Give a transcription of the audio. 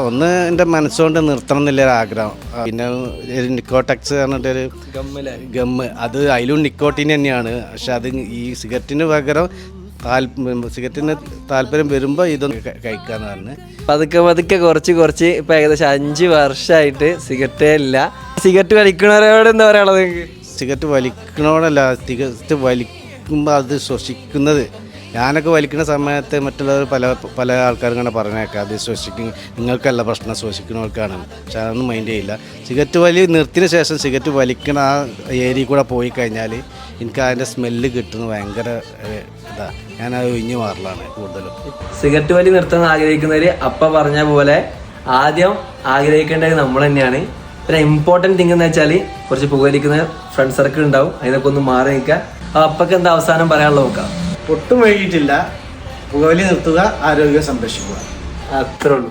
ഒന്ന് എൻ്റെ മനസ്സുകൊണ്ട് നിർത്തണം എന്നുള്ളൊരു ആഗ്രഹം. പിന്നെ നിക്കോടെക്സ് പറഞ്ഞിട്ടൊരു ഗമ്മ്, അത് അതിലും നിക്കോട്ടീൻ തന്നെയാണ്. പക്ഷെ അത് ഈ സിഗരറ്റിന് പകരം സിഗരറ്റിന് താല്പര്യം വരുമ്പോൾ ഇതൊന്നും കഴിക്കാന്ന് പറഞ്ഞ് പതുക്കെ കുറച്ച് ഇപ്പം ഏകദേശം 5 വർഷമായിട്ട് സിഗരറ്റേ ഇല്ല. സിഗരറ്റ് വലിക്കണവരോട് എന്താ പറയാനുള്ളത്? സിഗരറ്റ് വലിക്കണോടല്ല, സിഗരറ്റ് വലിക്കുമ്പോൾ അത് ശ്വസിക്കുന്നത്. ഞാനൊക്കെ വലിക്കുന്ന സമയത്ത് മറ്റുള്ളവർ പല ആൾക്കാരും ഇങ്ങനെ പറഞ്ഞേക്കാം, അത് നിങ്ങൾക്കല്ല പ്രശ്നം, ശ്വസിക്കുന്നവർക്കാണ്. പക്ഷെ അതൊന്നും മൈൻഡ് ചെയ്യില്ല. സിഗരറ്റ് വലി നിർത്തിയതിന് ശേഷം സിഗരറ്റ് വലിക്കണ ആ ഏരിയയിൽ കൂടെ പോയി കഴിഞ്ഞാൽ എനിക്ക് അതിൻ്റെ സ്മെല്ല് കിട്ടുന്നത് ഭയങ്കര ഇതാ. ഞാനത് ഒഴിഞ്ഞു മാറലാണ് കൂടുതലും. സിഗരറ്റ് വലി നിർത്താൻ ആഗ്രഹിക്കുന്നവർ അപ്പം പറഞ്ഞ പോലെ ആദ്യം ആഗ്രഹിക്കേണ്ടത് നമ്മൾ തന്നെയാണ്. പിന്നെ ഇമ്പോർട്ടൻറ്റ് തിങ് എന്ന് വെച്ചാൽ കുറച്ച് പുകവലിക്കുന്ന ഫ്രണ്ട് സർക്കിൾ ഉണ്ടാവും, അതിനൊക്കെ ഒന്ന് മാറി നിൽക്കുക. അപ്പൊക്കെ എന്താ അവസാനം പറയാനുള്ളത് നോക്കാം. ഒട്ടും വൈകിട്ടില്ല. പുകവലി നിർത്തുക, ആരോഗ്യം സംരക്ഷിക്കുക, അത്രേ ഉള്ളൂ.